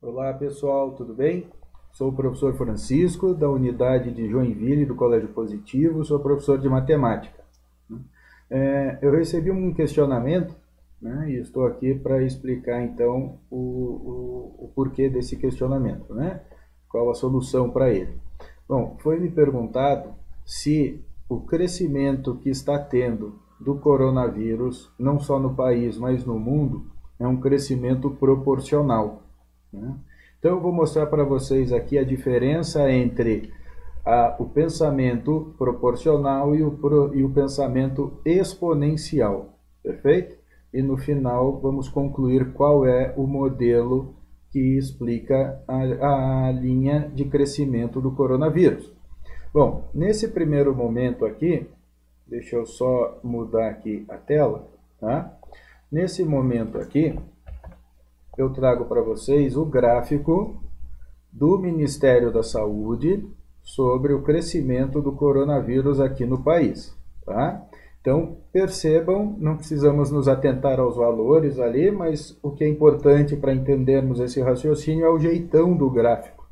Olá pessoal, tudo bem? Sou o professor Francisco, da unidade de Joinville, do Colégio Positivo, sou professor de matemática. Eu recebi um questionamento, né, e estou aqui para explicar então o porquê desse questionamento, né? Qual a solução para ele. Bom, foi me perguntado se o crescimento que está tendo do coronavírus, não só no país, mas no mundo, é um crescimento proporcional. Então eu vou mostrar para vocês aqui a diferença entre o pensamento proporcional e o pensamento exponencial, perfeito? E no final vamos concluir qual é o modelo que explica a linha de crescimento do coronavírus. Bom, nesse primeiro momento aqui, deixa eu só mudar aqui a tela, tá? Nesse momento aqui, eu trago para vocês o gráfico do Ministério da Saúde sobre o crescimento do coronavírus aqui no país, tá? Então, percebam, não precisamos nos atentar aos valores ali, mas o que é importante para entendermos esse raciocínio é o jeitão do gráfico,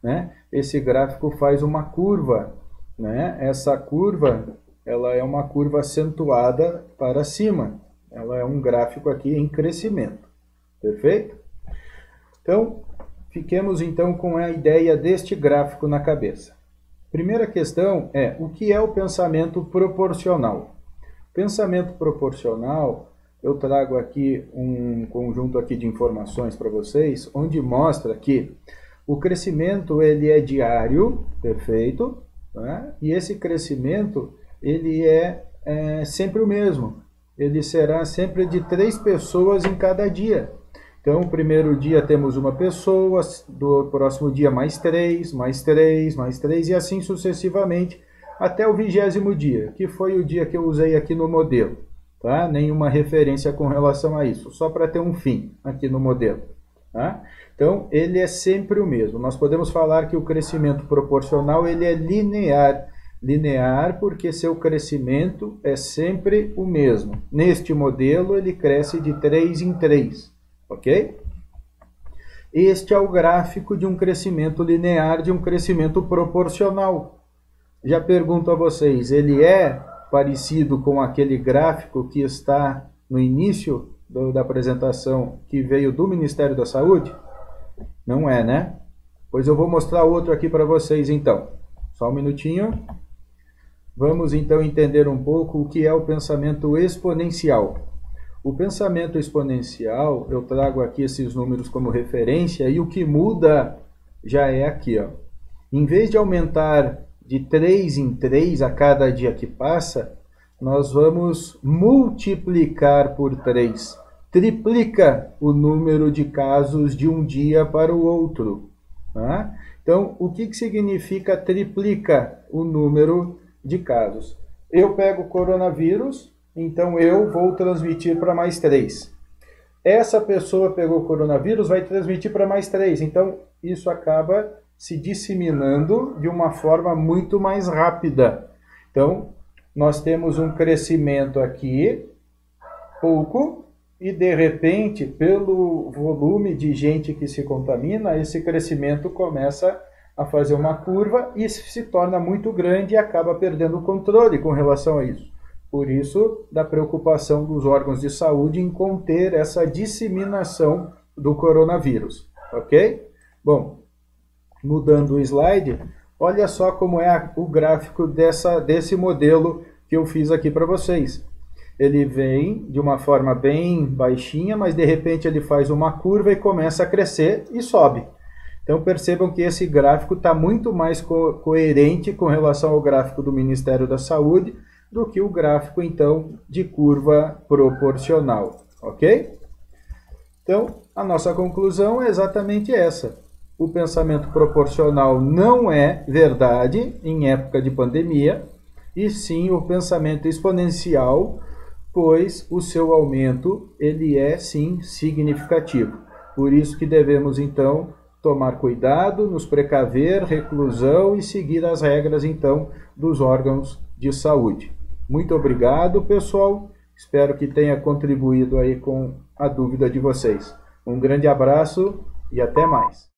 né? Esse gráfico faz uma curva, né? Essa curva, ela é uma curva acentuada para cima. Ela é um gráfico aqui em crescimento. Perfeito? Então, fiquemos então com a ideia deste gráfico na cabeça. Primeira questão é, o que é o pensamento proporcional? Pensamento proporcional, eu trago aqui um conjunto aqui de informações para vocês, onde mostra que o crescimento ele é diário, perfeito? Né? E esse crescimento ele é sempre o mesmo. Ele será sempre de 3 pessoas em cada dia. Então, o primeiro dia temos uma pessoa, do próximo dia mais 3, mais 3, mais 3, e assim sucessivamente, até o 20º dia, que foi o dia que eu usei aqui no modelo. Tá? Nenhuma referência com relação a isso, só para ter um fim aqui no modelo. Tá? Então, ele é sempre o mesmo. Nós podemos falar que o crescimento proporcional ele é linear. Linear porque seu crescimento é sempre o mesmo. Neste modelo, ele cresce de 3 em 3. Ok? Este é o gráfico de um crescimento linear, de um crescimento proporcional. Já pergunto a vocês, ele é parecido com aquele gráfico que está no início da apresentação que veio do Ministério da Saúde? Não é, né? Pois eu vou mostrar outro aqui para vocês então. Só um minutinho. Vamos então entender um pouco o que é o pensamento exponencial. O pensamento exponencial, eu trago aqui esses números como referência e o que muda já é aqui, ó. Em vez de aumentar de 3 em 3 a cada dia que passa, nós vamos multiplicar por 3. Triplica o número de casos de um dia para o outro. Tá? Então, o que significa triplica o número de casos? Eu pego o coronavírus, então eu vou transmitir para mais 3. Essa pessoa pegou o coronavírus, vai transmitir para mais 3. Então, isso acaba se disseminando de uma forma muito mais rápida. Então, nós temos um crescimento aqui, pouco, e de repente, pelo volume de gente que se contamina, esse crescimento começa a fazer uma curva e se torna muito grande e acaba perdendo o controle com relação a isso. Por isso, da preocupação dos órgãos de saúde em conter essa disseminação do coronavírus, ok? Bom, mudando o slide, olha só como é o gráfico desse modelo que eu fiz aqui para vocês. Ele vem de uma forma bem baixinha, mas de repente ele faz uma curva e começa a crescer e sobe. Então percebam que esse gráfico está muito mais coerente com relação ao gráfico do Ministério da Saúde do que o gráfico, então, de curva proporcional, ok? Então, a nossa conclusão é exatamente essa. O pensamento proporcional não é verdade em época de pandemia, e sim o pensamento exponencial pois o seu aumento ele é sim significativo. Por isso que devemos então tomar cuidado, nos precaver, reclusão e seguir as regras então dos órgãos de saúde. Muito obrigado, pessoal. Espero que tenha contribuído aí com a dúvida de vocês. Um grande abraço e até mais.